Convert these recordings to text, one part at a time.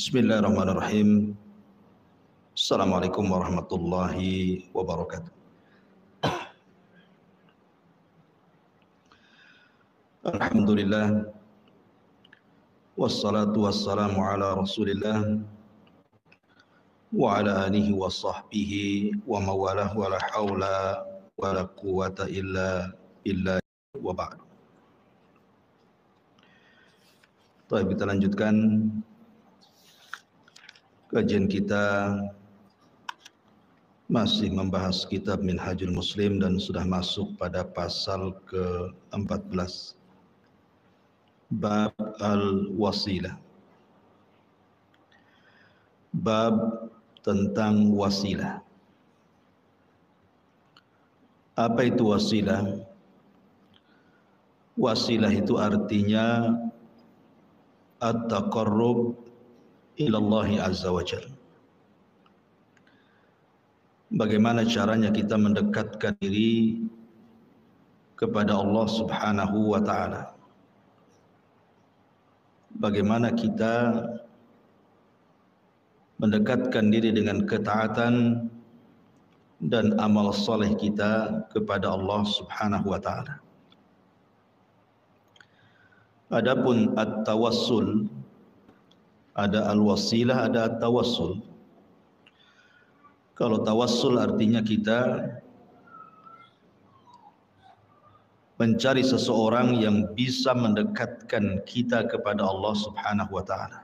Bismillahirrahmanirrahim. Assalamualaikum warahmatullahi wabarakatuh. Alhamdulillah. Wassalatu wassalamu ala rasulillah wa ala alihi wa sahbihi wa mawalah wa la hawla wa la quwata illa billah wa ba'du. Baik, kita lanjutkan kajian kita masih membahas kitab Minhajul Muslim dan sudah masuk pada pasal ke-14 bab al-wasilah, bab tentang wasilah. Apa itu wasilah? Wasilah itu artinya at-taqarrub ilallahi azza wa jalla. Bagaimana caranya kita mendekatkan diri kepada Allah subhanahu wa ta'ala. Bagaimana kita mendekatkan diri dengan ketaatan dan amal saleh kita kepada Allah subhanahu wa ta'ala. Adapun at-tawassul, ada al-wasilah, ada at-tawassul. Kalau tawassul artinya kita mencari seseorang yang bisa mendekatkan kita kepada Allah subhanahu wa ta'ala.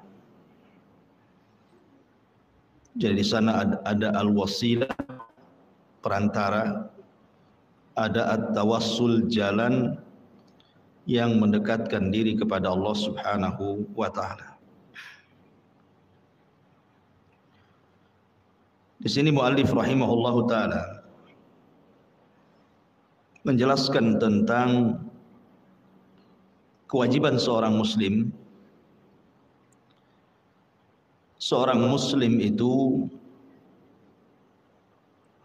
Jadi di sana ada al-wasilah, perantara, ada at-tawassul, jalan yang mendekatkan diri kepada Allah subhanahu wa ta'ala. Di sini muallif rahimahullahu ta'ala menjelaskan tentang kewajiban seorang muslim. Seorang muslim itu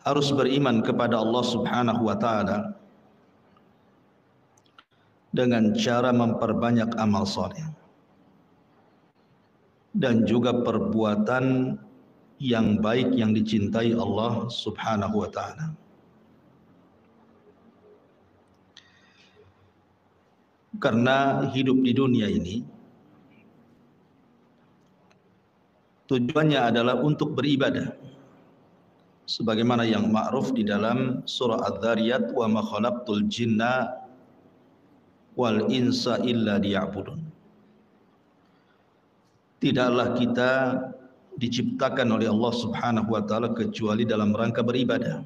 harus beriman kepada Allah subhanahu wa ta'ala dengan cara memperbanyak amal saleh dan juga perbuatan yang baik yang dicintai Allah subhanahu wa ta'ala. Karena hidup di dunia ini tujuannya adalah untuk beribadah, sebagaimana yang ma'ruf di dalam surah Adz-Dzariyat, wa ma khalaqtul jinna wal insa illa liya'budun. Tidaklah kita diciptakan oleh Allah subhanahu wa ta'ala kecuali dalam rangka beribadah,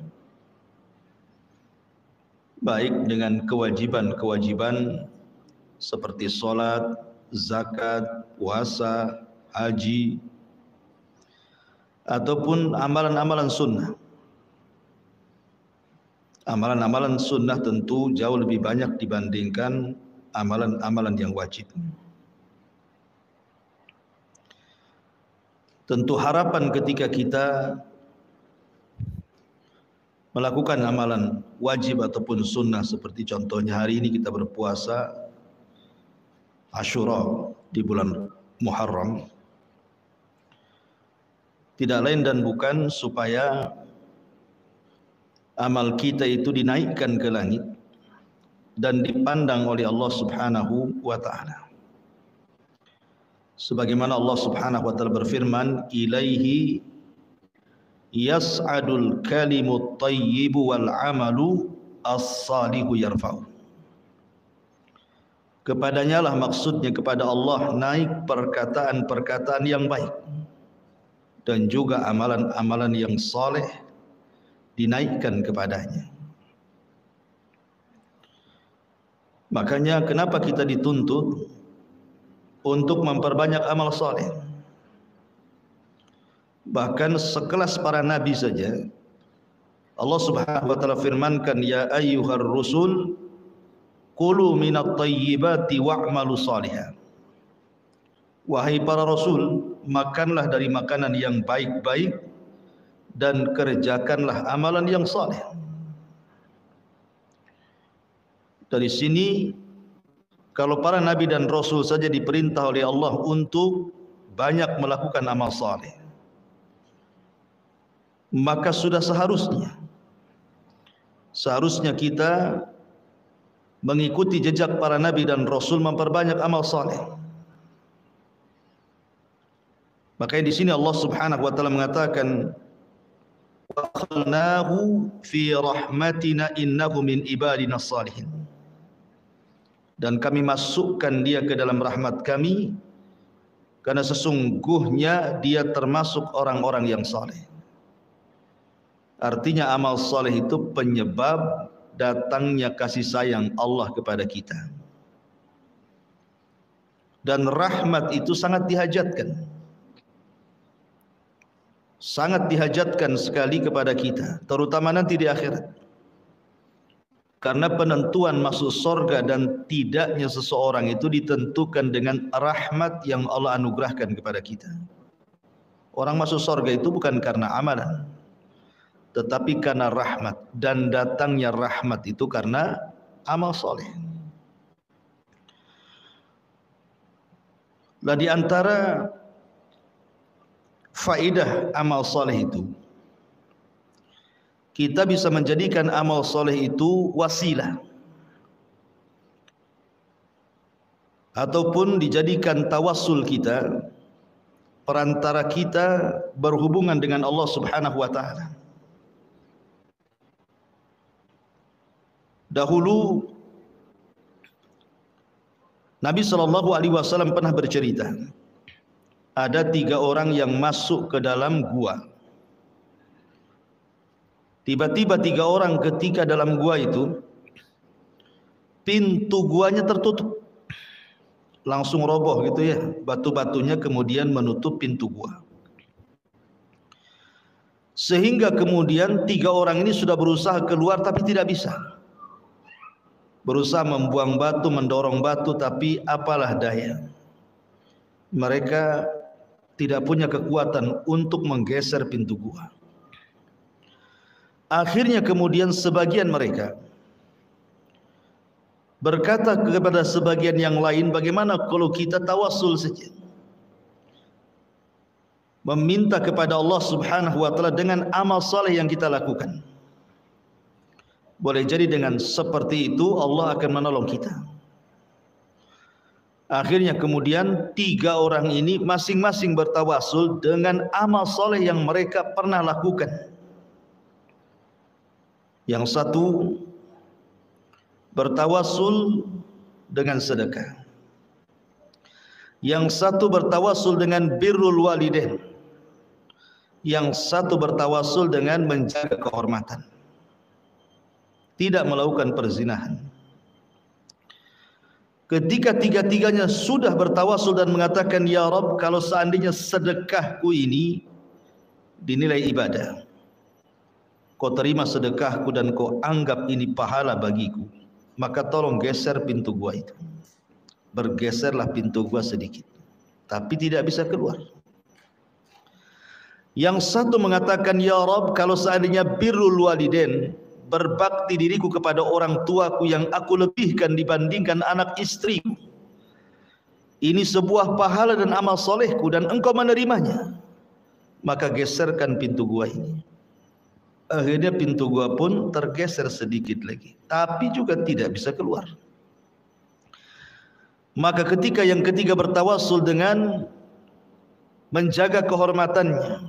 baik dengan kewajiban-kewajiban seperti sholat, zakat, puasa, haji, ataupun amalan-amalan sunnah. Amalan-amalan sunnah tentu jauh lebih banyak dibandingkan amalan-amalan yang wajib. Tentu harapan ketika kita melakukan amalan wajib ataupun sunnah, seperti contohnya hari ini kita berpuasa Asyura di bulan Muharram, tidak lain dan bukan supaya amal kita itu dinaikkan ke langit dan dipandang oleh Allah subhanahu wa ta'ala. Sebagaimana Allah subhanahu wa ta'ala berfirman, ilaihi yas'adul kalimut tayyibu wal amalu as-salihu yarfa'u. Kepadanya lah, maksudnya kepada Allah, naik perkataan-perkataan yang baik dan juga amalan-amalan yang saleh dinaikkan kepadanya. Makanya kenapa kita dituntut untuk memperbanyak amal saleh? Bahkan sekelas para nabi saja Allah subhanahu wa ta'ala firmankan, ya ayyuhar rusul qulu minat tayyibati wa'malu salihan. Wahai para rasul, makanlah dari makanan yang baik-baik dan kerjakanlah amalan yang saleh. Dari sini, kalau para nabi dan rasul saja diperintah oleh Allah untuk banyak melakukan amal saleh, maka sudah seharusnya kita mengikuti jejak para nabi dan rasul, memperbanyak amal saleh. Makanya di sini Allah Subhanahu wa taala mengatakan, wa khalnahu fi rahmatina innahu min ibadina salihin. Dan kami masukkan dia ke dalam rahmat kami, karena sesungguhnya dia termasuk orang-orang yang saleh. Artinya amal saleh itu penyebab datangnya kasih sayang Allah kepada kita. Dan rahmat itu sangat dihajatkan. Sangat dihajatkan sekali kepada kita, terutama nanti di akhirat. Karena penentuan masuk surga dan tidaknya seseorang itu ditentukan dengan rahmat yang Allah anugerahkan kepada kita. Orang masuk surga itu bukan karena amalan, tetapi karena rahmat, dan datangnya rahmat itu karena amal soleh. Nah, di antara faedah amal soleh itu, kita bisa menjadikan amal soleh itu wasilah, ataupun dijadikan tawassul kita, perantara kita berhubungan dengan Allah Subhanahu wa taala. Dahulu Nabi SAW pernah bercerita, ada 3 orang yang masuk ke dalam gua. Tiba-tiba 3 orang ketika dalam gua itu, pintu guanya tertutup, langsung roboh gitu ya, batu-batunya kemudian menutup pintu gua. Sehingga kemudian 3 orang ini sudah berusaha keluar tapi tidak bisa. Berusaha membuang batu, mendorong batu, tapi apalah daya, mereka tidak punya kekuatan untuk menggeser pintu gua. Akhirnya kemudian sebagian mereka berkata kepada sebagian yang lain, bagaimana kalau kita tawassul saja, meminta kepada Allah Subhanahu wa taala dengan amal saleh yang kita lakukan. Boleh jadi dengan seperti itu Allah akan menolong kita. Akhirnya kemudian 3 orang ini masing-masing bertawasul dengan amal soleh yang mereka pernah lakukan. Yang satu bertawasul dengan sedekah, yang satu bertawasul dengan birrul walidain, yang satu bertawasul dengan menjaga kehormatan, tidak melakukan perzinahan. Ketika 3-tiganya sudah bertawasul dan mengatakan, ya Rabb, kalau seandainya sedekahku ini dinilai ibadah, kau terima sedekahku dan kau anggap ini pahala bagiku, maka tolong geser pintu gua itu. Bergeserlah pintu gua sedikit, tapi tidak bisa keluar. Yang satu mengatakan, ya Rabb, kalau seandainya birrul walidain, berbakti diriku kepada orang tuaku yang aku lebihkan dibandingkan anak istriku, ini sebuah pahala dan amal solehku dan engkau menerimanya, maka geserkan pintu gua ini. Akhirnya pintu gua pun tergeser sedikit lagi, tapi juga tidak bisa keluar. Maka ketika yang ketiga bertawasul dengan menjaga kehormatannya,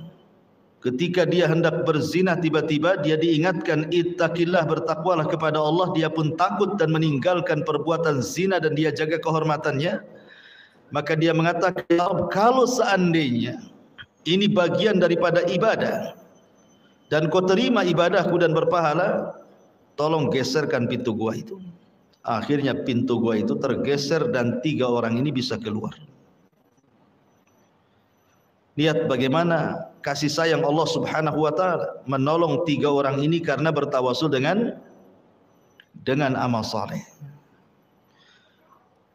ketika dia hendak berzina, tiba-tiba dia diingatkan, ittaqillah, bertakwalah kepada Allah. Dia pun takut dan meninggalkan perbuatan zina dan dia jaga kehormatannya. Maka dia mengatakan, kalau seandainya ini bagian daripada ibadah dan kau terima ibadahku dan berpahala, tolong geserkan pintu gua itu. Akhirnya pintu gua itu tergeser dan 3 orang ini bisa keluar. Lihat bagaimana kasih sayang Allah Subhanahu wa taala menolong 3 orang ini karena bertawasul dengan amal saleh.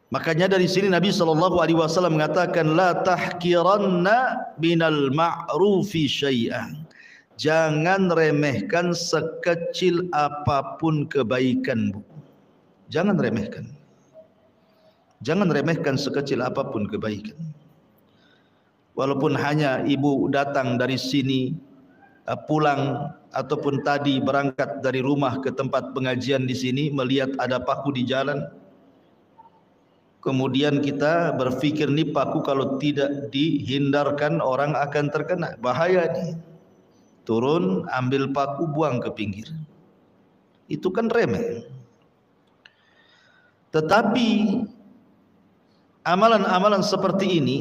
Makanya dari sini Nabi SAW mengatakan, la tahkiranna minal ma'rufi syai'an. Jangan remehkan sekecil apapun kebaikanmu. Jangan remehkan sekecil apapun kebaikan. walaupun hanya ibu datang dari sini, pulang ataupun tadi berangkat dari rumah ke tempat pengajian di sini, melihat ada paku di jalan, kemudian kita berpikir nih paku kalau tidak dihindarkan orang akan terkena, bahaya nih. Turun, ambil paku, buang ke pinggir. Itu kan remeh. Tetapi amalan-amalan seperti ini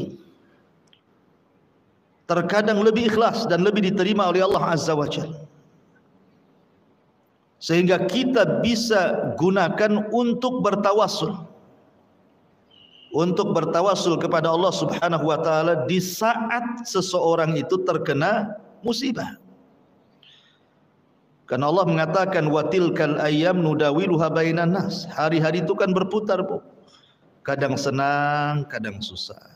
terkadang lebih ikhlas dan lebih diterima oleh Allah Azza wa Jalla, sehingga kita bisa gunakan untuk bertawassul, kepada Allah Subhanahu wa taala di saat seseorang itu terkena musibah. Karena Allah mengatakan watilkal ayyam nudawiluha bainan nas. Hari-hari itu kan berputar, Bu. Kadang senang, kadang susah.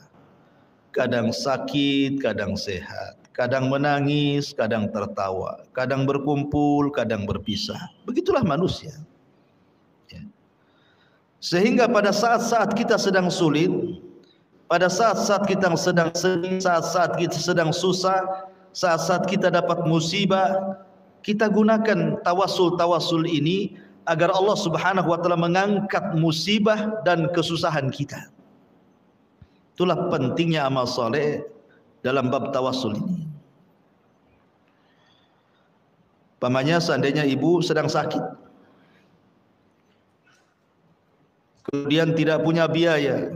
Kadang sakit, kadang sehat. Kadang menangis, kadang tertawa. Kadang berkumpul, kadang berpisah. Begitulah manusia. Ya. Sehingga pada saat-saat kita sedang sulit, pada saat-saat kita sedang sedih, saat-saat kita sedang susah, saat-saat kita dapat musibah, kita gunakan tawasul ini agar Allah Subhanahu wa taala mengangkat musibah dan kesusahan kita. Itulah pentingnya amal soleh dalam bab tawasul ini. Pamannya seandainya ibu sedang sakit, kemudian tidak punya biaya,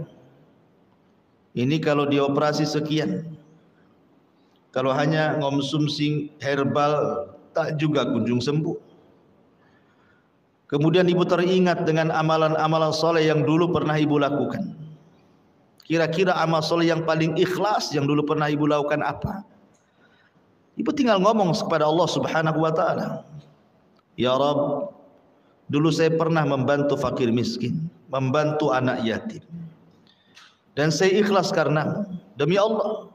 ini kalau dioperasi sekian, kalau hanya ngonsumsi herbal tak juga kunjung sembuh. Kemudian ibu teringat dengan amalan-amalan soleh yang dulu pernah ibu lakukan. Kira-kira amal soleh yang paling ikhlas yang dulu pernah ibu lakukan apa? Ibu tinggal ngomong kepada Allah Subhanahu wa taala, ya Rabb, dulu saya pernah membantu fakir miskin, membantu anak yatim, dan saya ikhlas karena demi Allah,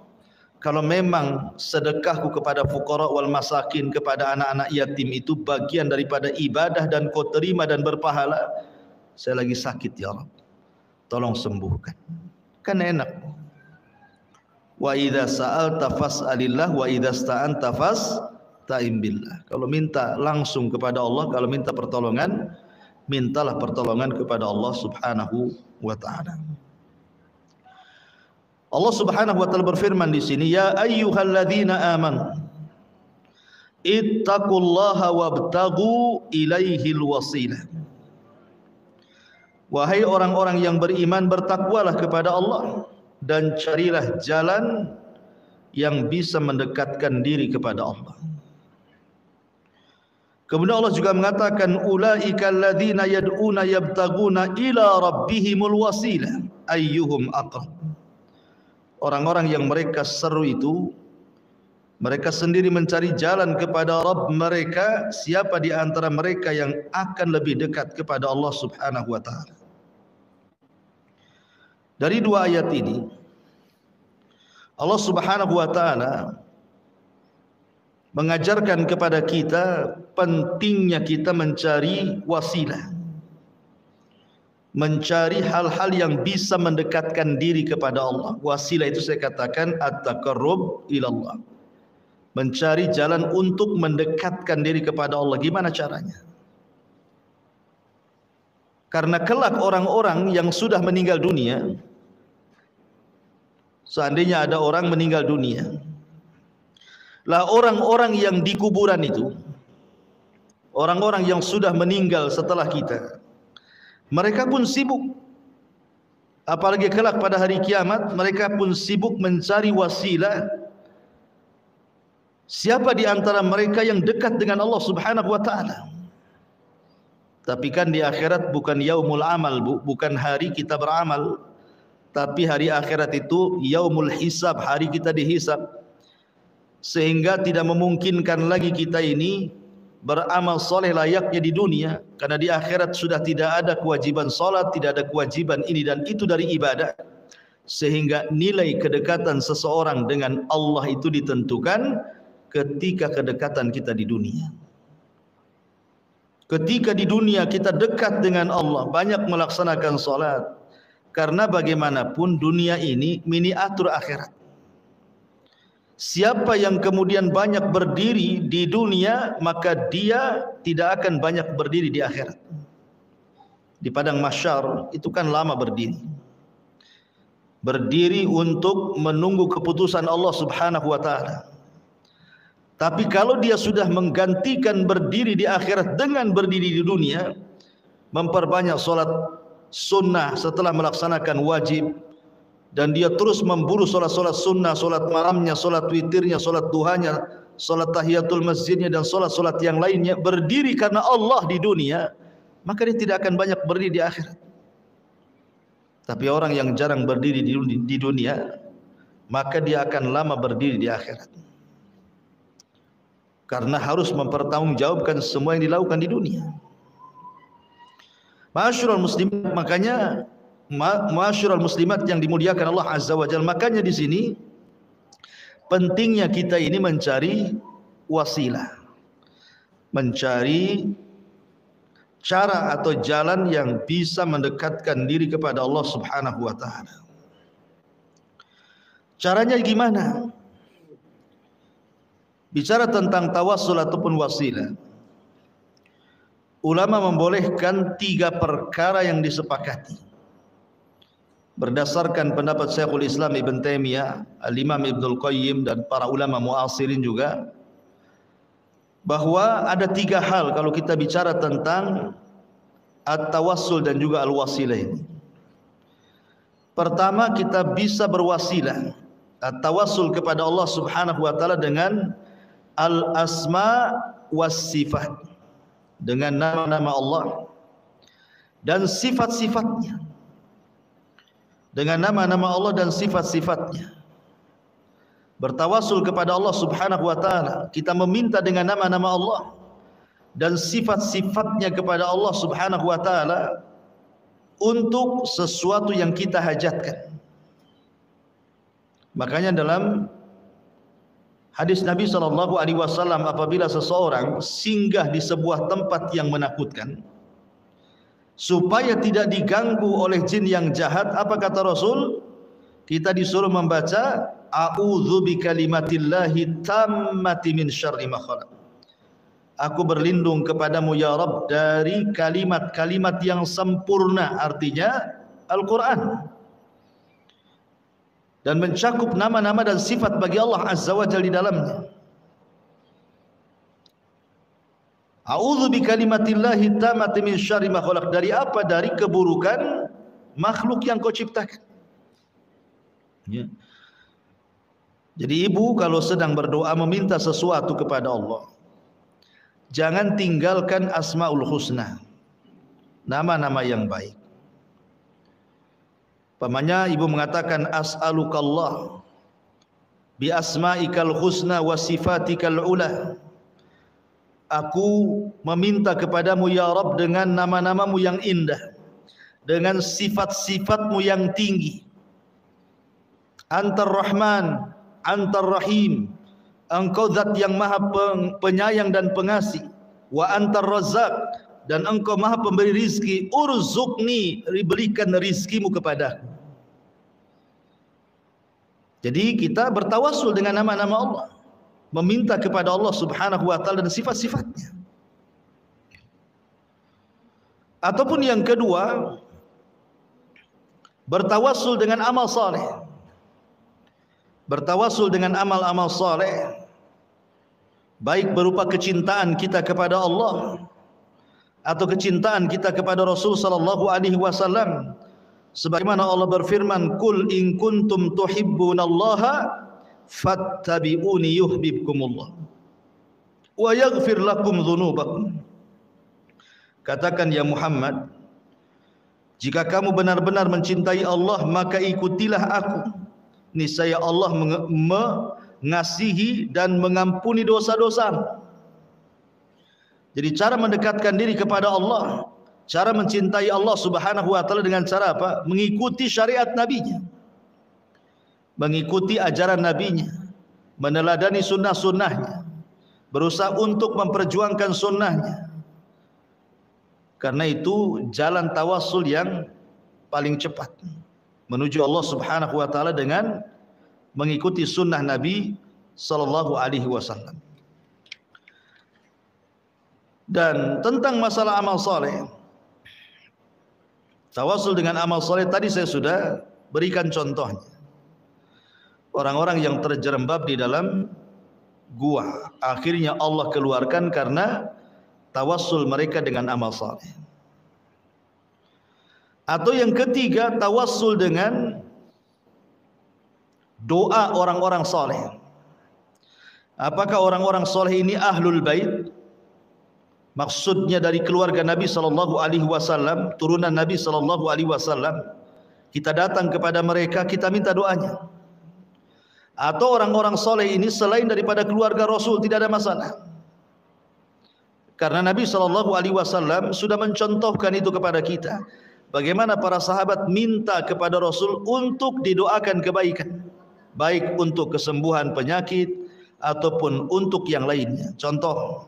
kalau memang sedekahku kepada fuqara wal masakin, kepada anak-anak yatim itu bagian daripada ibadah dan kau terima dan berpahala, saya lagi sakit ya Rabb, tolong sembuhkan. Kan enak. Wa idza sa'alta fas'alillah wa idza sta'anta fasta'in billah. Kalau minta langsung kepada Allah, kalau minta pertolongan, mintalah pertolongan kepada Allah Subhanahu wa taala. Allah Subhanahu wa taala berfirman di sini, ya ayyuhalladzina amanu ittaqullaha wabtaghu ilaihil wasilah. Wahai orang-orang yang beriman, bertakwalah kepada Allah dan carilah jalan yang bisa mendekatkan diri kepada Allah. Kemudian Allah juga mengatakan ulaika alladzina yad'una yabtaguna ila rabbihimul wasilah ayyuhum aqrab. Orang-orang yang mereka seru itu, mereka sendiri mencari jalan kepada Rabb mereka, siapa di antara mereka yang akan lebih dekat kepada Allah Subhanahu wa taala. Dari dua ayat ini Allah Subhanahu wa taala mengajarkan kepada kita pentingnya kita mencari wasilah, mencari hal-hal yang bisa mendekatkan diri kepada Allah. Wasilah itu saya katakan at-taqarrub ilallah, mencari jalan untuk mendekatkan diri kepada Allah. Gimana caranya? Karena kelak orang-orang yang sudah meninggal dunia, seandainya ada orang meninggal dunia, lah orang-orang yang di kuburan itu, orang-orang yang sudah meninggal setelah kita, mereka pun sibuk, apalagi kelak pada hari kiamat, mereka pun sibuk mencari wasilah. Siapa di antara mereka yang dekat dengan Allah Subhanahu wa taala? Tapi kan di akhirat bukan yaumul amal, Bu, bukan hari kita beramal, tapi hari akhirat itu yaumul hisab, hari kita dihisab. Sehingga tidak memungkinkan lagi kita ini beramal soleh layaknya di dunia, karena di akhirat sudah tidak ada kewajiban salat, tidak ada kewajiban ini dan itu dari ibadah, sehingga nilai kedekatan seseorang dengan Allah itu ditentukan ketika kedekatan kita di dunia. Ketika di dunia kita dekat dengan Allah, banyak melaksanakan salat, karena bagaimanapun dunia ini miniatur akhirat. Siapa yang kemudian banyak berdiri di dunia, maka dia tidak akan banyak berdiri di akhirat. Di padang mahsyar itu kan lama berdiri. Berdiri untuk menunggu keputusan Allah Subhanahu wa taala. Tapi kalau dia sudah menggantikan berdiri di akhirat dengan berdiri di dunia, memperbanyak solat sunnah setelah melaksanakan wajib, dan dia terus memburu solat-solat sunnah, solat malamnya, solat witirnya, solat duhanya, solat tahiyatul masjidnya, dan solat-solat yang lainnya, berdiri karena Allah di dunia, maka dia tidak akan banyak berdiri di akhirat. Tapi orang yang jarang berdiri di dunia, maka dia akan lama berdiri di akhirat, karena harus mempertanggungjawabkan semua yang dilakukan di dunia. Ma'asyiral muslimin, makanya ma'asyiral muslimat yang dimuliakan Allah Azza wa Jalla, makanya di sini pentingnya kita ini mencari wasilah, mencari cara atau jalan yang bisa mendekatkan diri kepada Allah Subhanahu wa taala. Caranya gimana? Bicara tentang tawassul ataupun wasilah, ulama membolehkan 3 perkara yang disepakati berdasarkan pendapat Syekhul Islam Ibn Taimiyah, Al-Imam Ibnul Qayyim, dan para ulama muasirin juga, bahwa ada 3 hal kalau kita bicara tentang at-tawassul dan juga al-wasilah ini. Pertama, kita bisa berwasilah, at-tawassul kepada Allah Subhanahu wa taala dengan al-asma was sifat, dengan nama-nama Allah dan sifat-sifatnya. Dengan nama-nama Allah dan sifat-sifatnya. Bertawassul kepada Allah Subhanahu wa taala, kita meminta dengan nama-nama Allah dan sifat-sifatnya kepada Allah Subhanahu wa taala untuk sesuatu yang kita hajatkan. Makanya dalam hadis Nabi SAW, apabila seseorang singgah di sebuah tempat yang menakutkan, supaya tidak diganggu oleh jin yang jahat, apa kata Rasul? Kita disuruh membaca a'udzu bikalimatillahi tammati min syarri ma khalaq. Aku berlindung kepadamu ya Rabb dari kalimat-kalimat yang sempurna, artinya Al-Quran, dan mencakup nama-nama dan sifat bagi Allah Azza wa Jalla di dalamnya. A'udzu bikalimatillahi tammati min syarri ma khalaq. Dari apa? Dari keburukan makhluk yang kau ciptakan. Ya. Jadi ibu kalau sedang berdoa meminta sesuatu kepada Allah, jangan tinggalkan Asmaul Husna, nama-nama yang baik. Pamannya ibu mengatakan as'alukallah bi asma'ikal husna wa sifatikal ula. Aku meminta kepadamu ya Rabb dengan nama-namamu yang indah, dengan sifat-sifatmu yang tinggi. Antar Rahman, Antar Rahim, Engkau zat yang maha penyayang dan pengasih. Wa Antar Razzaq, dan Engkau maha pemberi rizki. Urzuqni, berikan rizkimu kepadaku. Jadi kita bertawassul dengan nama-nama Allah, meminta kepada Allah Subhanahu wa taala dan sifat-sifatnya. Ataupun yang kedua, bertawassul dengan amal saleh. Bertawassul dengan amal-amal saleh, baik berupa kecintaan kita kepada Allah atau kecintaan kita kepada Rasul sallallahu alaihi wasallam. Sebagaimana Allah berfirman, "Qul in kuntum tuhibbunallaha fattabi'uni yuhibbukumullah wa yaghfir lakum dzunubakum." Katakan ya Muhammad, jika kamu benar-benar mencintai Allah, maka ikutilah aku. Niscaya Allah mengasihi dan mengampuni dosa-dosamu. Jadi cara mendekatkan diri kepada Allah, cara mencintai Allah Subhanahu wa taala dengan cara apa? Mengikuti syariat Nabi-Nya, mengikuti ajaran Nabi-Nya, meneladani sunnah-sunnahnya, berusaha untuk memperjuangkan sunnahnya. Karena itu jalan tawassul yang paling cepat menuju Allah Subhanahu wa taala dengan mengikuti sunnah Nabi sallallahu alaihi wasallam. Dan tentang masalah amal soleh, tawassul dengan amal soleh tadi saya sudah berikan contohnya. Orang-orang yang terjerembab di dalam gua, akhirnya Allah keluarkan karena tawassul mereka dengan amal soleh. Atau yang ketiga, tawassul dengan doa orang-orang soleh. Apakah orang-orang soleh ini ahlul bait? Maksudnya dari keluarga Nabi sallallahu alaihi wasallam, turunan Nabi sallallahu alaihi wasallam. Kita datang kepada mereka, kita minta doanya. Atau orang-orang soleh ini selain daripada keluarga Rasul, tidak ada masalah. Karena Nabi sallallahu alaihi wasallam sudah mencontohkan itu kepada kita. Bagaimana para sahabat minta kepada Rasul untuk didoakan kebaikan, baik untuk kesembuhan penyakit ataupun untuk yang lainnya. Contoh,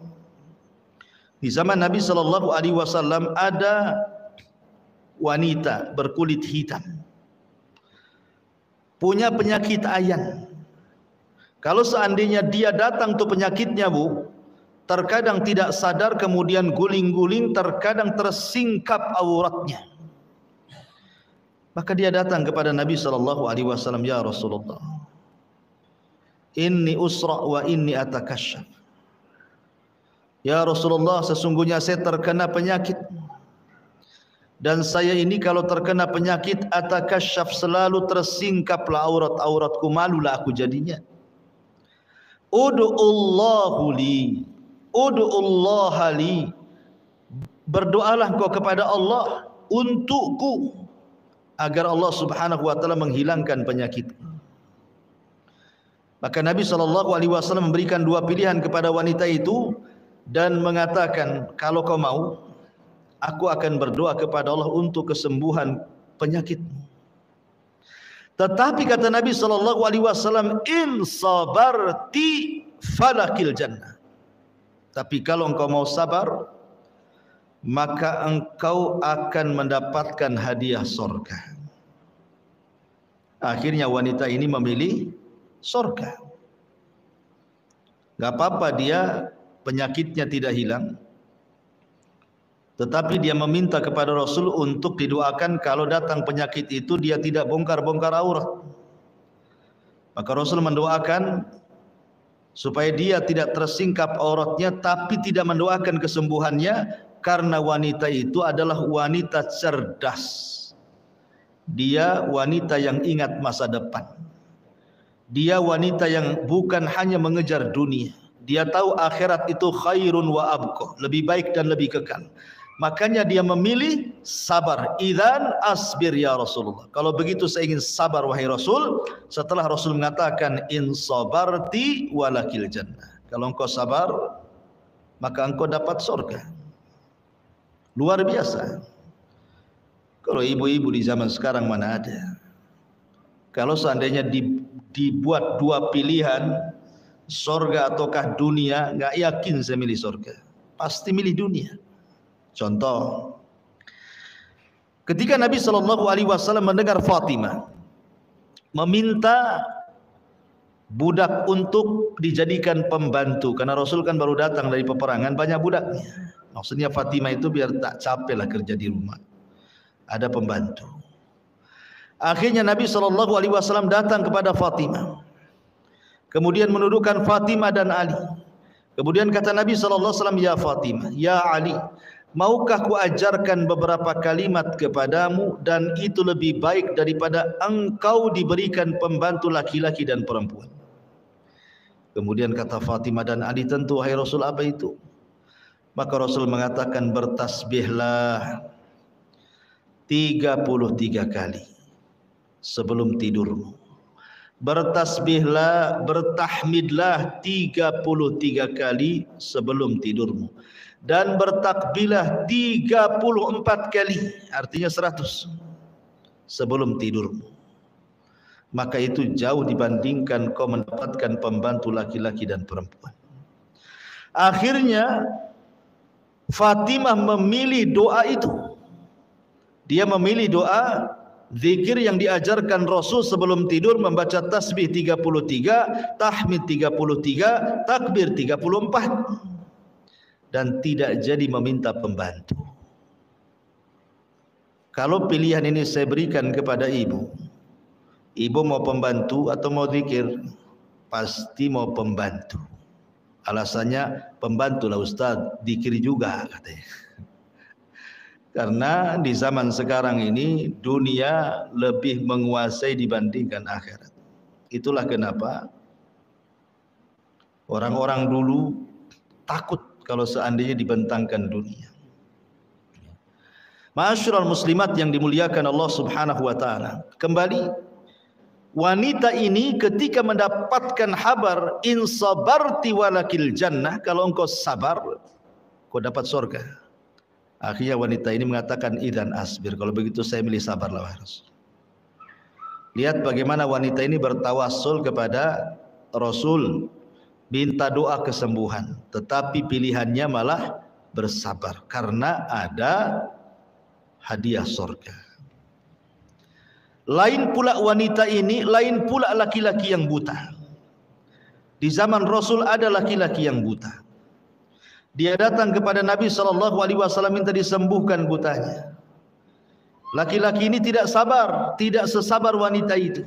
di zaman Nabi sallallahu alaihi wasallam ada wanita berkulit hitam, punya penyakit ayan. Kalau seandainya dia datang tuh penyakitnya, Bu, terkadang tidak sadar, kemudian guling-guling, terkadang tersingkap auratnya. Maka dia datang kepada Nabi sallallahu alaihi wasallam, ya Rasulullah, inni usra wa inni atakasyaf. Ya Rasulullah, sesungguhnya saya terkena penyakit, dan saya ini kalau terkena penyakit atakasyaf, selalu tersingkaplah aurat-auratku, malulah aku jadinya. Ud'ullahu li, ud'ullaha li, berdoalah engkau kepada Allah untukku, agar Allah subhanahu wa ta'ala menghilangkan penyakit. Maka Nabi SAW memberikan dua pilihan kepada wanita itu dan mengatakan, kalau kau mau, aku akan berdoa kepada Allah untuk kesembuhan penyakitmu. Tetapi kata Nabi SAW, in sabarti falakil jannah. Tapi kalau engkau mau sabar, maka engkau akan mendapatkan hadiah surga. Akhirnya wanita ini memilih surga. Gak apa-apa dia penyakitnya tidak hilang, tetapi dia meminta kepada Rasul untuk didoakan kalau datang penyakit itu dia tidak bongkar-bongkar aurat. Maka Rasul mendoakan supaya dia tidak tersingkap auratnya, tapi tidak mendoakan kesembuhannya, karena wanita itu adalah wanita cerdas. Dia wanita yang ingat masa depan. Dia wanita yang bukan hanya mengejar dunia. Dia tahu akhirat itu khairun wa abqa, lebih baik dan lebih kekal. Makanya dia memilih sabar. Idzan asbir ya Rasulullah. Kalau begitu saya ingin sabar wahai Rasul. Setelah Rasul mengatakan in sabarti walakil jannah. Kalau engkau sabar, maka engkau dapat surga. Luar biasa. Kalau ibu-ibu di zaman sekarang mana ada. Kalau seandainya dibuat dua pilihan, surga ataukah dunia, enggak yakin saya milih surga. Pasti milih dunia. Contoh, ketika Nabi SAW mendengar Fatimah meminta budak untuk dijadikan pembantu, karena Rasul kan baru datang dari peperangan, banyak budaknya. Maksudnya Fatimah itu biar tak capek lah kerja di rumah, ada pembantu. Akhirnya Nabi SAW datang kepada Fatimah, kemudian menudukkan Fatimah dan Ali. Kemudian kata Nabi SAW, ya Fatimah, ya Ali, maukah ku ajarkan beberapa kalimat kepadamu, dan itu lebih baik daripada engkau diberikan pembantu laki-laki dan perempuan. Kemudian kata Fatimah dan Ali, tentu wahai Rasul, apa itu? Maka Rasul mengatakan, bertasbihlah 33 kali sebelum tidurmu. Bertasbihlah, bertahmidlah 33 kali sebelum tidurmu. Dan bertakbilah 34 kali, artinya 100 sebelum tidurmu. Maka itu jauh dibandingkan kau mendapatkan pembantu laki-laki dan perempuan. Akhirnya Fatimah memilih doa itu. Dia memilih doa zikir yang diajarkan Rasul sebelum tidur membaca tasbih 33, tahmid 33, takbir 34, dan tidak jadi meminta pembantu. Kalau pilihan ini saya berikan kepada ibu mau pembantu atau mau zikir? Pasti mau pembantu. Alasannya, pembantu lah Ustaz, zikir juga katanya. Karena di zaman sekarang ini dunia lebih menguasai dibandingkan akhirat. Itulah kenapa orang-orang dulu takut kalau seandainya dibentangkan dunia. Ma'asyiral muslimat yang dimuliakan Allah Subhanahu wa taala. Kembali, wanita ini ketika mendapatkan kabar in sabarti walakil jannah, kalau engkau sabar kau dapat surga. Akhirnya wanita ini mengatakan idzan asbir, kalau begitu saya milih sabarlah Rasul. Lihat bagaimana wanita ini bertawassul kepada Rasul, minta doa kesembuhan, tetapi pilihannya malah bersabar karena ada hadiah surga. Lain pula wanita ini, lain pula laki-laki yang buta. Di zaman Rasul ada laki-laki yang buta. Dia datang kepada Nabi SAW minta disembuhkan butanya. Laki-laki ini tidak sabar, tidak sesabar wanita itu.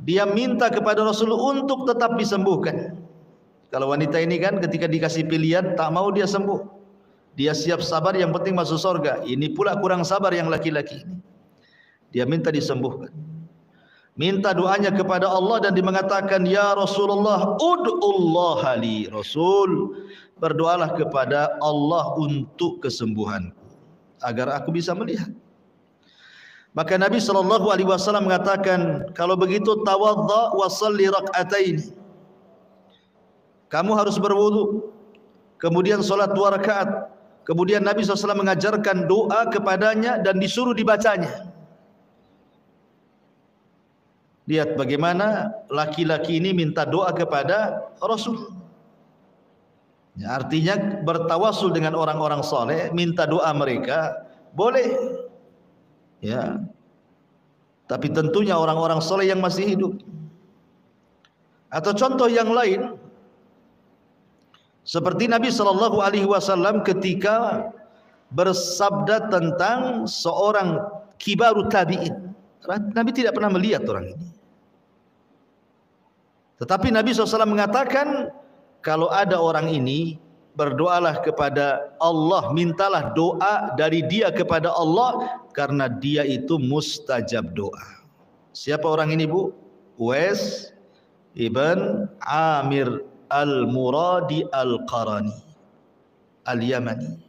Dia minta kepada Rasul untuk tetap disembuhkan. Kalau wanita ini kan ketika dikasih pilihan tak mau dia sembuh. Dia siap sabar, yang penting masuk surga. Ini pula kurang sabar yang laki-laki ini. Dia minta disembuhkan, minta doanya kepada Allah, dan dia mengatakan, ya Rasulullah, ud'ullaha li. Rasul, berdoalah kepada Allah untuk kesembuhanku, agar aku bisa melihat. Maka Nabi SAW mengatakan, kalau begitu tawadda wa salli rak'atain. Kamu harus berwudu, kemudian salat 2 rakaat. Kemudian Nabi SAW mengajarkan doa kepadanya dan disuruh dibacanya. Lihat bagaimana laki-laki ini minta doa kepada Rasul. Ya, artinya bertawasul dengan orang-orang soleh, minta doa mereka boleh. Ya, tapi tentunya orang-orang soleh yang masih hidup. Atau contoh yang lain, seperti Nabi SAW ketika bersabda tentang seorang kibaru tabi'in. Nabi tidak pernah melihat orang ini. Tetapi Nabi SAW mengatakan, kalau ada orang ini, berdoalah kepada Allah, mintalah doa dari dia kepada Allah, karena dia itu mustajab doa. Siapa orang ini, Bu? Uwais ibn Amir al-Muradi al-Qarani al-Yamani.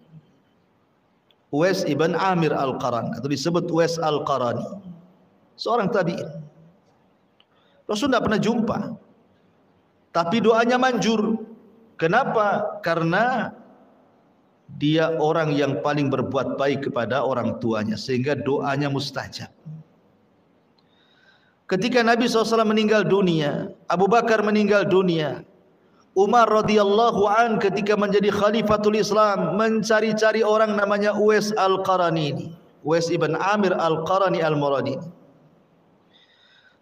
Uwais ibn Amir al-Qarani, atau disebut Uwais al-Qarani, seorang tabi'in. Rasul tidak pernah jumpa, tapi doanya manjur. Kenapa? Karena dia orang yang paling berbuat baik kepada orang tuanya, sehingga doanya mustajab. Ketika Nabi SAW meninggal dunia, Abu Bakar meninggal dunia, Umar radhiyallahu an ketika menjadi khalifatul Islam mencari-cari orang namanya Uwais al-Qarani ini, Uwais ibn Amir al-Qarani al-Muradi.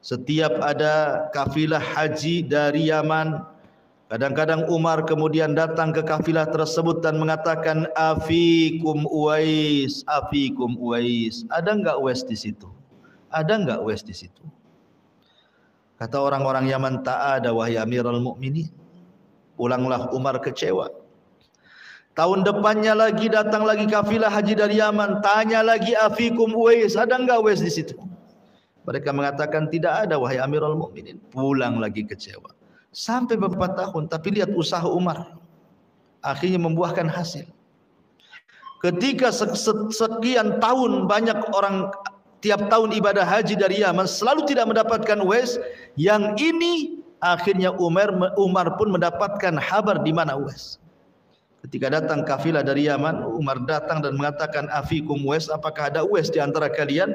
Setiap ada kafilah haji dari Yaman, kadang-kadang Umar kemudian datang ke kafilah tersebut dan mengatakan, afikum Uwais, afikum Uwais. Ada enggak Uwais di situ? Ada enggak Uwais di situ? Kata orang-orang Yaman, tak ada wahai Amirul Mukminin. Pulanglah Umar kecewa. Tahun depannya lagi datang lagi kafilah haji dari Yaman, tanya lagi, afikum Uwais, ada enggak Uwais di situ? Mereka mengatakan tidak ada wahai Amirul Mukminin. Pulang lagi kecewa. Sampai beberapa tahun, tapi lihat usaha Umar akhirnya membuahkan hasil. Ketika sekian tahun banyak orang tiap tahun ibadah haji dari Yaman selalu tidak mendapatkan Uwais, yang ini akhirnya Umar pun mendapatkan kabar di mana Uwais. Ketika datang kafilah dari Yaman, Umar datang dan mengatakan, afikum Uwais, apakah ada Uwais di antara kalian?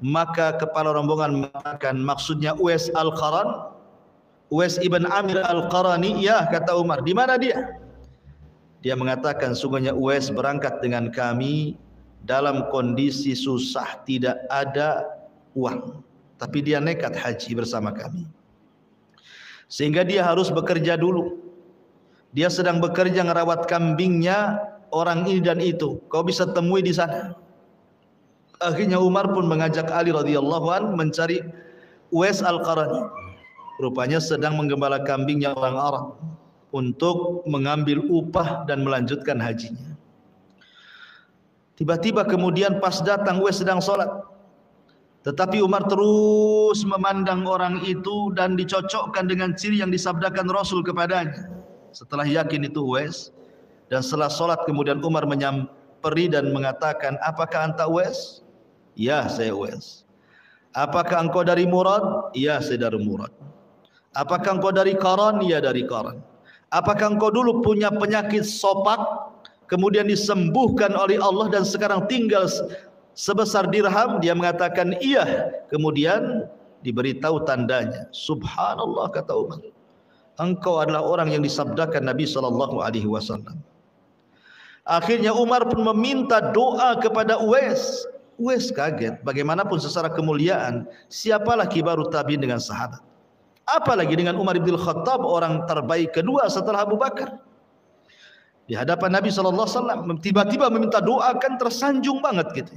Maka kepala rombongan mengatakan, maksudnya Uwais al-Qaran, Uwais ibn Amir al-Qarani. Ya, kata Umar, di mana dia? Dia mengatakan, sungguhnya Uwais berangkat dengan kami dalam kondisi susah, tidak ada uang, tapi dia nekat haji bersama kami. Sehingga dia harus bekerja dulu. Dia sedang bekerja ngerawat kambingnya orang ini dan itu. Kau bisa temui di sana. Akhirnya Umar pun mengajak Ali radhiyallahu an mencari Uwais Al-Qarani. Rupanya sedang menggembala kambingnya orang Arab untuk mengambil upah dan melanjutkan hajinya. Tiba-tiba kemudian pas datang Uwais sedang sholat. Tetapi Umar terus memandang orang itu dan dicocokkan dengan ciri yang disabdakan Rasul kepadanya. Setelah yakin itu Uwais, dan setelah sholat kemudian Umar menyamperi dan mengatakan, apakah anta Uwais? Ya, saya Uwais. Apakah engkau dari Murad? Ya, saya dari Murad. Apakah engkau dari Qaran? Ya, dari Qaran. Apakah engkau dulu punya penyakit sopak, kemudian disembuhkan oleh Allah dan sekarang tinggal sebesar dirham? Dia mengatakan iya. Kemudian diberitahu tandanya. Subhanallah, kata Umar, engkau adalah orang yang disabdakan Nabi SAW. Akhirnya Umar pun meminta doa kepada Uwais. Uwais kaget. Bagaimanapun secara kemuliaan, siapalah kibarut tabi'in dengan sahabat, apalagi dengan Umar bin Khattab, orang terbaik kedua setelah Abu Bakar. Di hadapan Nabi SAW tiba-tiba meminta doa, kan tersanjung banget gitu.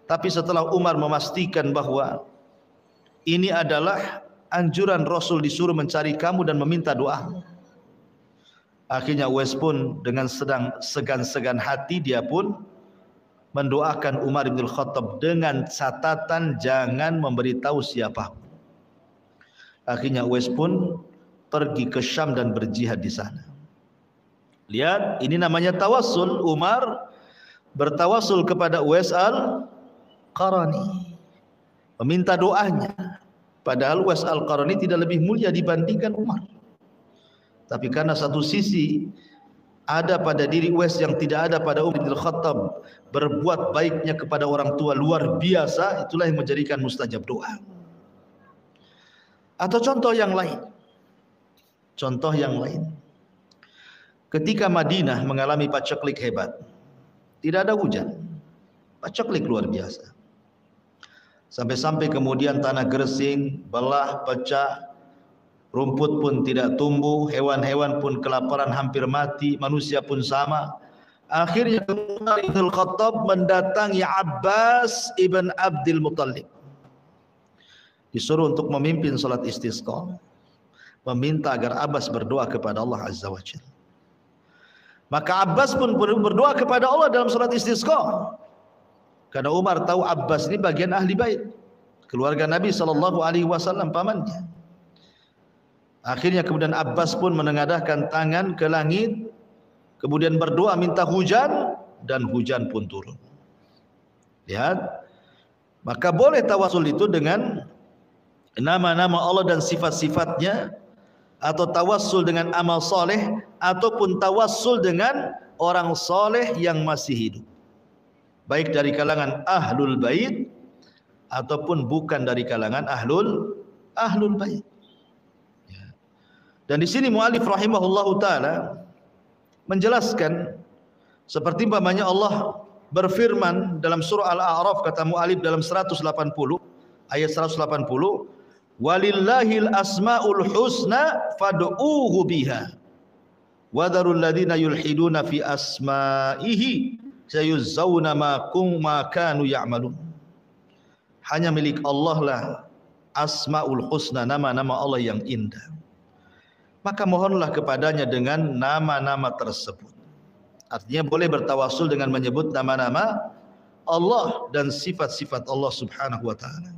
Tapi setelah Umar memastikan bahwa ini adalah anjuran Rasul, disuruh mencari kamu dan meminta doa, akhirnya Uwais pun dengan sedang segan-segan hati dia pun mendoakan Umar bin Khattab dengan catatan jangan memberitahu siapa. Akhirnya Uwais pun pergi ke Syam dan berjihad di sana. Lihat, ini namanya tawassul. Umar bertawassul kepada Uwais Al-Qarani, meminta doanya. Padahal Uwais Al-Qarani tidak lebih mulia dibandingkan Umar. Tapi karena satu sisi ada pada diri Uwais yang tidak ada pada Umar bin Khattab, berbuat baiknya kepada orang tua luar biasa, itulah yang menjadikan mustajab doa. Atau contoh yang lain. Ketika Madinah mengalami paceklik hebat, tidak ada hujan, paceklik luar biasa. Sampai-sampai kemudian tanah gersing, belah, pecah, rumput pun tidak tumbuh, hewan-hewan pun kelaparan hampir mati, manusia pun sama. Akhirnya Umar bin Khattab mendatangi Abbas ibn Abdul Muttalib, disuruh untuk memimpin salat istisqa, meminta agar Abbas berdoa kepada Allah Azza wa Jalla. Maka Abbas pun berdoa kepada Allah dalam salat istisqa, karena Umar tahu Abbas ini bagian ahli bait, keluarga Nabi SAW, pamannya. Akhirnya kemudian Abbas pun menengadahkan tangan ke langit, kemudian berdoa minta hujan, dan hujan pun turun. Lihat, maka boleh tawasul itu dengan nama-nama Allah dan sifat-sifatnya, atau tawassul dengan amal soleh, ataupun tawassul dengan orang soleh yang masih hidup, baik dari kalangan ahlul bait ataupun bukan dari kalangan ahlul bait. Dan di sini muallif rahimahullahu taala menjelaskan seperti umpamanya Allah berfirman dalam surah Al-A'raf, kata muallif dalam 180 ayat 180, walillahil asmaul husna fad'uuhu biha wa dharul ladzina yulhiduna fi asma'ihi sayuzzawna ma kanu ya'malun. Hanya milik Allah lah asmaul husna, nama-nama Allah yang indah, maka mohonlah kepadanya dengan nama-nama tersebut. Artinya boleh bertawasul dengan menyebut nama-nama Allah dan sifat-sifat Allah Subhanahu wa taala.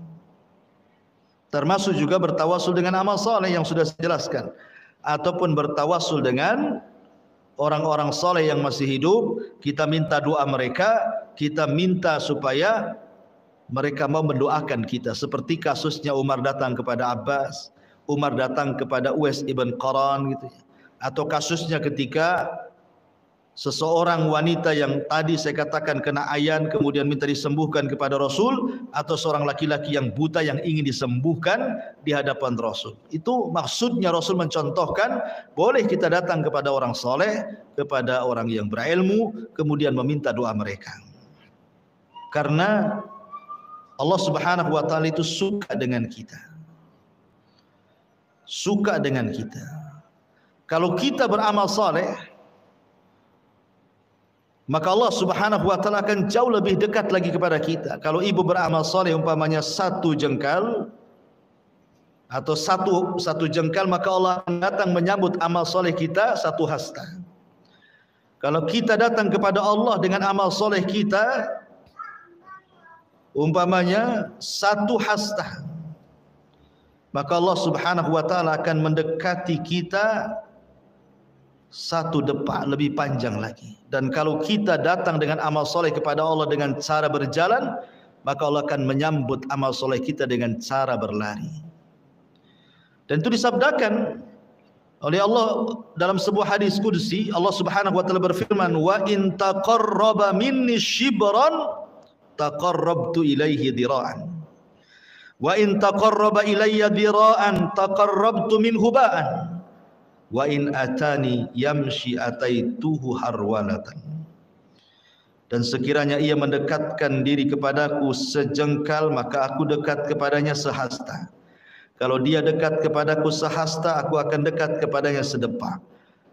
Termasuk juga bertawasul dengan amal saleh yang sudah saya jelaskan, ataupun bertawasul dengan orang-orang saleh yang masih hidup, kita minta doa mereka, kita minta supaya mereka mau mendoakan kita, seperti kasusnya Umar datang kepada Abbas, Umar datang kepada Uwais ibn Qaran gitu ya. Atau kasusnya ketika seseorang wanita yang tadi saya katakan kena ayan kemudian minta disembuhkan kepada Rasul, atau seorang laki-laki yang buta yang ingin disembuhkan di hadapan Rasul. Itu maksudnya Rasul mencontohkan boleh kita datang kepada orang soleh, kepada orang yang berilmu, kemudian meminta doa mereka. Karena Allah Subhanahu wa taala itu suka dengan kita. Suka dengan kita. Kalau kita beramal saleh, maka Allah Subhanahu wa taala akan jauh lebih dekat lagi kepada kita. Kalau ibu beramal saleh umpamanya satu jengkal atau satu jengkal, maka Allah akan datang menyambut amal saleh kita satu hasta. Kalau kita datang kepada Allah dengan amal saleh kita umpamanya satu hasta, maka Allah Subhanahu wa taala akan mendekati kita satu depak lebih panjang lagi. Dan kalau kita datang dengan amal soleh kepada Allah dengan cara berjalan, maka Allah akan menyambut amal soleh kita dengan cara berlari. Dan itu disabdakan oleh Allah dalam sebuah hadis qudsi. Allah Subhanahu wa taala berfirman, "Wa in taqarraba minni shibran taqarrabtu ilaihi dira'an. Wa in taqarraba ilayya dira'an taqarrabtu minhu ba'an. Wa in atani yamshi ataituhu harwalatan." Dan sekiranya ia mendekatkan diri kepadaku sejengkal, maka aku dekat kepadanya sehasta. Kalau dia dekat kepadaku sehasta, aku akan dekat kepadanya sedepak.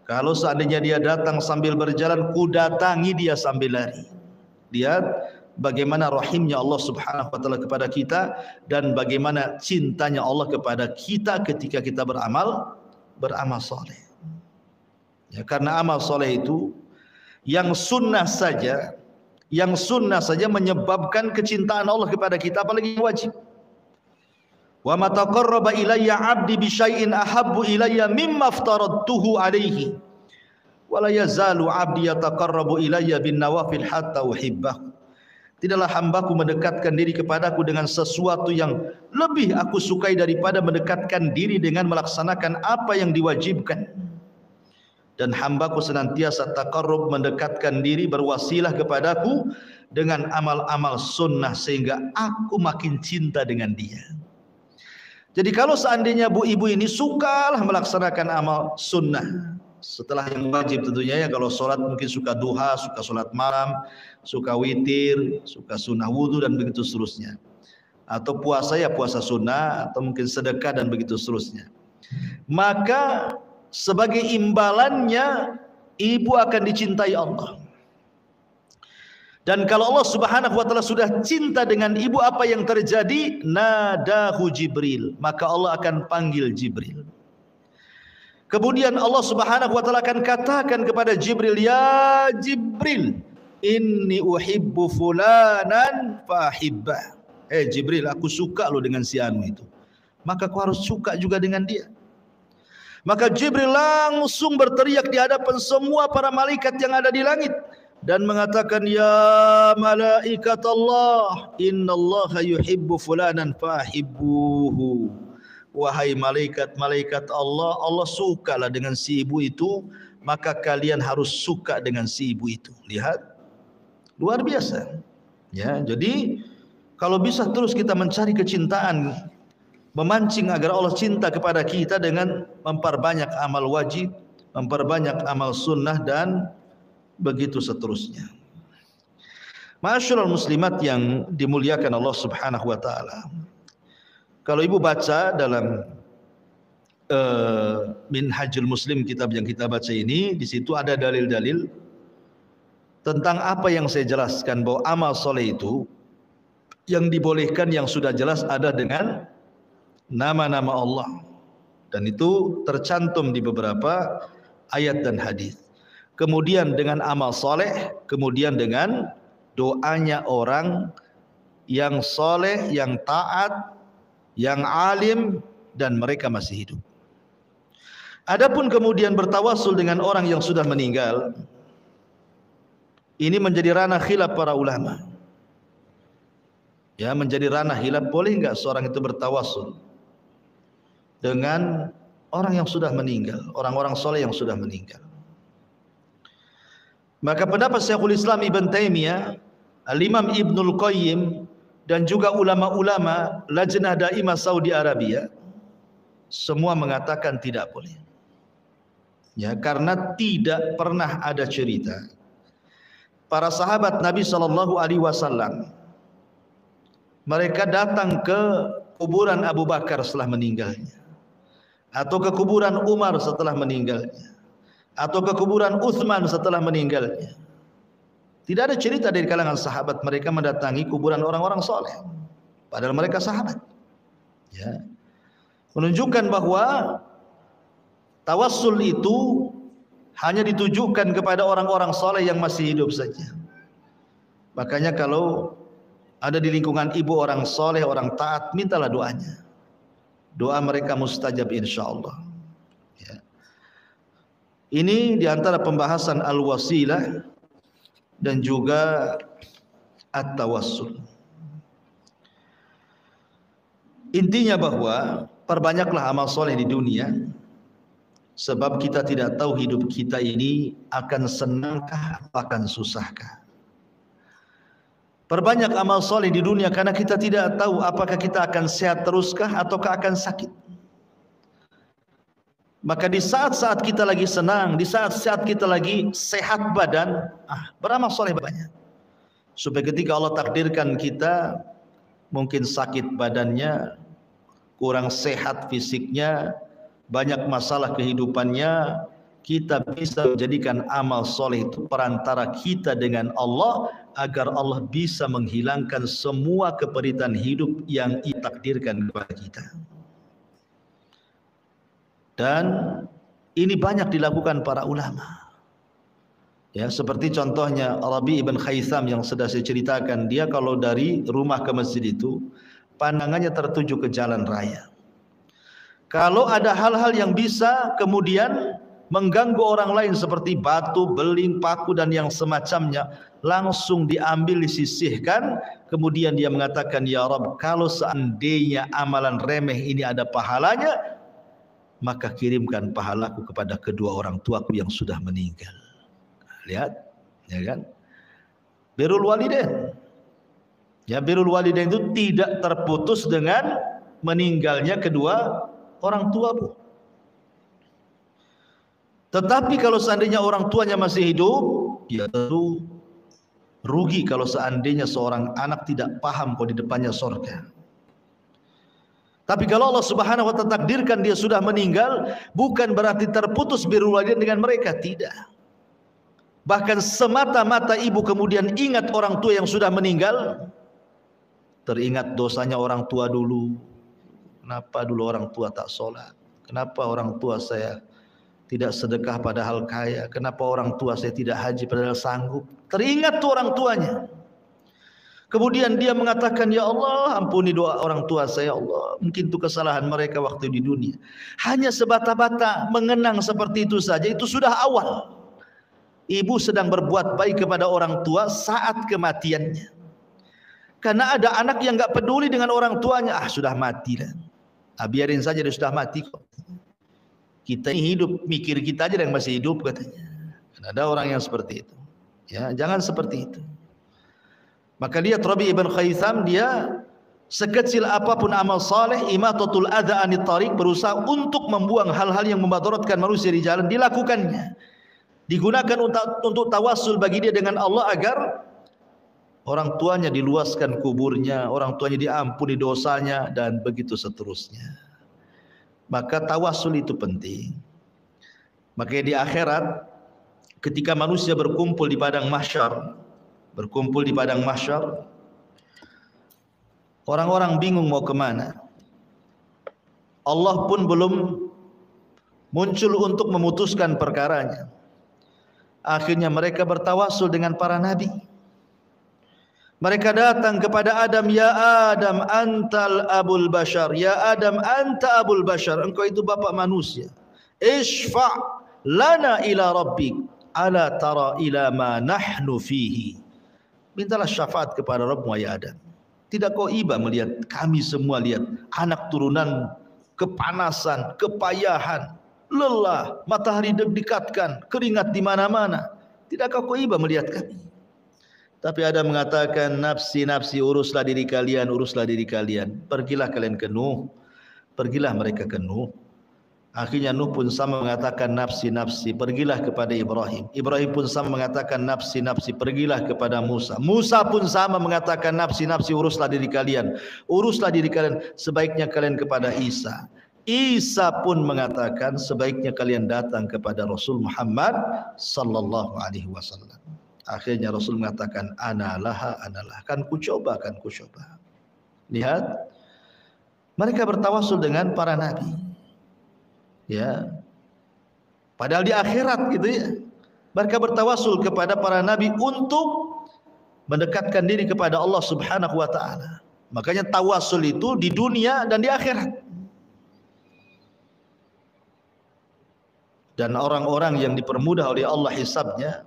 Kalau seandainya dia datang sambil berjalan, ku datangi dia sambil lari. Lihat bagaimana rahimnya Allah Subhanahu wa taala kepada kita, dan bagaimana cintanya Allah kepada kita ketika kita beramal saleh. Ya, karena amal saleh itu yang sunnah saja menyebabkan kecintaan Allah kepada kita, apalagi wajib. Wa ma taqarraba ilayya 'abdi bi syai'in ahabbu ilayya mimma aftaradtuhu alayhi wa la yazalu 'abdi yataqarrabu ilayya bin nawafil hatta uhibbahu. Tidaklah hambaku mendekatkan diri kepadaku dengan sesuatu yang lebih aku sukai daripada mendekatkan diri dengan melaksanakan apa yang diwajibkan. Dan hambaku senantiasa taqarrub, mendekatkan diri, berwasilah kepadaku dengan amal-amal sunnah, sehingga aku makin cinta dengan dia. Jadi kalau seandainya ibu ini sukalah melaksanakan amal sunnah setelah yang wajib tentunya, ya. Kalau sholat mungkin suka duha, suka sholat malam, suka witir, suka sunnah wudu, dan begitu seterusnya. Atau puasa, ya puasa sunnah, atau mungkin sedekah, dan begitu seterusnya. Maka sebagai imbalannya, ibu akan dicintai Allah. Dan kalau Allah Subhanahu wa taala sudah cinta dengan ibu, apa yang terjadi? Nadahu Jibril, maka Allah akan panggil Jibril. Kemudian Allah Subhanahu wa taala akan katakan kepada Jibril, "Ya Jibril, inni uhibbu fulanan fahibbah." Jibril, aku suka lo dengan si anu itu, maka kau harus suka juga dengan dia. Maka Jibril langsung berteriak di hadapan semua para malaikat yang ada di langit dan mengatakan, "Ya malaikat Allah, innallaha yuhibbu fulanan fahibbuhu." Wahai malaikat-malaikat Allah, Allah sukalah dengan si ibu itu, maka kalian harus suka dengan si ibu itu. Lihat, luar biasa. Ya, jadi kalau bisa terus kita mencari kecintaan, memancing agar Allah cinta kepada kita dengan memperbanyak amal wajib, memperbanyak amal sunnah, dan begitu seterusnya. Ma'asyiral muslimat yang dimuliakan Allah Subhanahu wa taala. Kalau ibu baca dalam Minhajul Muslim, kitab yang kita baca ini, di situ ada dalil-dalil tentang apa yang saya jelaskan, bahwa amal soleh itu yang dibolehkan, yang sudah jelas ada dengan nama-nama Allah, dan itu tercantum di beberapa ayat dan hadis. Kemudian dengan amal soleh, kemudian dengan doanya orang yang soleh, yang taat, yang alim, dan mereka masih hidup. Adapun kemudian bertawasul dengan orang yang sudah meninggal, ini menjadi ranah khilaf para ulama. Ya, menjadi ranah khilaf, boleh enggak seorang itu bertawasul dengan orang yang sudah meninggal, orang-orang soleh yang sudah meninggal. Maka pendapat Syekhul Islam Ibn Taimiyah, Al-Imam Ibnul Qayyim, dan juga ulama-ulama Lajnah Daimah Saudi Arabia, semua mengatakan tidak boleh. Ya, karena tidak pernah ada cerita para sahabat Nabi sallallahu alaihi wasallam mereka datang ke kuburan Abu Bakar setelah meninggalnya, atau ke kuburan Umar setelah meninggalnya, atau ke kuburan Utsman setelah meninggalnya. Tidak ada cerita dari kalangan sahabat mereka mendatangi kuburan orang-orang soleh, padahal mereka sahabat. Ya. Menunjukkan bahwa tawassul itu hanya ditujukan kepada orang-orang soleh yang masih hidup saja. Makanya kalau ada di lingkungan ibu orang soleh, orang taat, mintalah doanya. Doa mereka mustajab insyaallah. Ya. Ini diantara pembahasan al-wasilah dan juga at-tawassul. Intinya bahwa perbanyaklah amal soleh di dunia, sebab kita tidak tahu hidup kita ini akan senangkah atau akan susahkah. Perbanyak amal soleh di dunia karena kita tidak tahu apakah kita akan sehat teruskah ataukah akan sakit. Maka di saat-saat kita lagi senang, di saat-saat kita lagi sehat badan, beramal soleh banyak. Supaya ketika Allah takdirkan kita mungkin sakit badannya, kurang sehat fisiknya, banyak masalah kehidupannya, kita bisa menjadikan amal soleh itu perantara kita dengan Allah, agar Allah bisa menghilangkan semua keperitan hidup yang ditakdirkan kepada kita. Dan ini banyak dilakukan para ulama. Ya, seperti contohnya Rabi ibn Khaitham yang sudah saya ceritakan, dia kalau dari rumah ke masjid itu pandangannya tertuju ke jalan raya. Kalau ada hal-hal yang bisa kemudian mengganggu orang lain seperti batu, beling, paku dan yang semacamnya, langsung diambil, disisihkan. Kemudian dia mengatakan, ya Rabb, kalau seandainya amalan remeh ini ada pahalanya, maka kirimkan pahalaku kepada kedua orang tuaku yang sudah meninggal. Lihat, ya kan? Birrul walidain. Ya, birrul walidain itu tidak terputus dengan meninggalnya kedua orang tuamu. Tetapi kalau seandainya orang tuanya masih hidup, ya tentu rugi kalau seandainya seorang anak tidak paham kalau di depannya surga. Tapi kalau Allah Subhanahu wa ta'ala takdirkan dia sudah meninggal, bukan berarti terputus birrul walidain dengan mereka, tidak. Bahkan semata-mata ibu kemudian ingat orang tua yang sudah meninggal, teringat dosanya orang tua dulu. Kenapa dulu orang tua tak sholat? Kenapa orang tua saya tidak sedekah padahal kaya? Kenapa orang tua saya tidak haji padahal sanggup? Teringat tuh orang tuanya. Kemudian dia mengatakan, ya Allah, ampuni doa orang tua saya, Allah. Mungkin itu kesalahan mereka waktu di dunia. Hanya sebata-bata mengenang seperti itu saja, itu sudah awal. Ibu sedang berbuat baik kepada orang tua saat kematiannya. Karena ada anak yang gak peduli dengan orang tuanya. Sudah mati lah. Biarin saja, dia sudah mati kok. Kita ini hidup, mikir kita aja yang masih hidup katanya. Dan ada orang yang seperti itu. Ya, jangan seperti itu. Maka lihat Rabi ibn Khaitham, dia sekecil apapun amal saleh, imatatul adza anit tariq, berusaha untuk membuang hal-hal yang memadaratkan manusia di jalan, dilakukannya. Digunakan untuk tawassul bagi dia dengan Allah agar orang tuanya diluaskan kuburnya, orang tuanya diampuni dosanya, dan begitu seterusnya. Maka tawassul itu penting. Makanya di akhirat ketika manusia berkumpul di padang mahsyar, orang-orang bingung mau kemana. Allah pun belum muncul untuk memutuskan perkaranya. Akhirnya mereka bertawassul dengan para nabi. Mereka datang kepada Adam, ya Adam antal abul bashar, ya Adam anta abul bashar, engkau itu bapak manusia. Ishfa' lana ila rabbik, ala tara ila ma nahnu fihi. Mintalah syafaat kepada Rabbmu ya Adam. Tidak kau iba melihat kami semua, lihat anak turunan, kepanasan, kepayahan, lelah, matahari didekatkan, keringat di mana-mana. Tidak kau iba melihat kami. Tapi Adam mengatakan, nafsi nafsi, uruslah diri kalian, uruslah diri kalian. Pergilah kalian ke Nuh, pergilah mereka ke Nuh. Akhirnya Nuh pun sama mengatakan nafsi nafsi, pergilah kepada Ibrahim. Ibrahim pun sama mengatakan nafsi nafsi, pergilah kepada Musa. Musa pun sama mengatakan nafsi nafsi, uruslah diri kalian. Uruslah diri kalian, sebaiknya kalian kepada Isa. Isa pun mengatakan sebaiknya kalian datang kepada Rasul Muhammad sallallahu alaihi wasallam. Akhirnya Rasul mengatakan analah, kan ku coba. Lihat, mereka bertawasul dengan para nabi. Ya. Padahal di akhirat gitu ya. Mereka bertawasul kepada para nabi untuk mendekatkan diri kepada Allah Subhanahu wa taala. Makanya tawasul itu di dunia dan di akhirat. Dan orang-orang yang dipermudah oleh Allah hisabnya,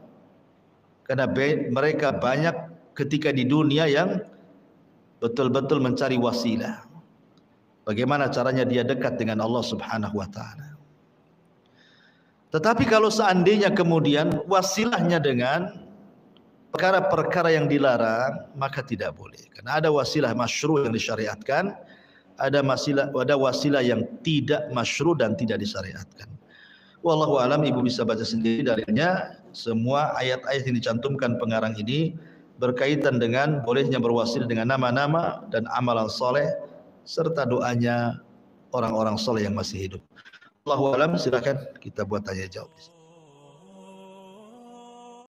karena mereka banyak ketika di dunia yang betul-betul mencari wasilah. Bagaimana caranya dia dekat dengan Allah Subhanahu wa taala. Tetapi kalau seandainya kemudian wasilahnya dengan perkara-perkara yang dilarang, maka tidak boleh. Karena ada wasilah masyru' yang disyariatkan, ada wasilah yang tidak masyru' dan tidak disyariatkan. Wallahu alam, ibu bisa baca sendiri dalilnya. Semua ayat-ayat yang dicantumkan pengarang ini berkaitan dengan bolehnya berwasilah dengan nama-nama dan amalan soleh serta doanya orang-orang soleh yang masih hidup. Wallahu alam, silakan kita buat tanya jawab.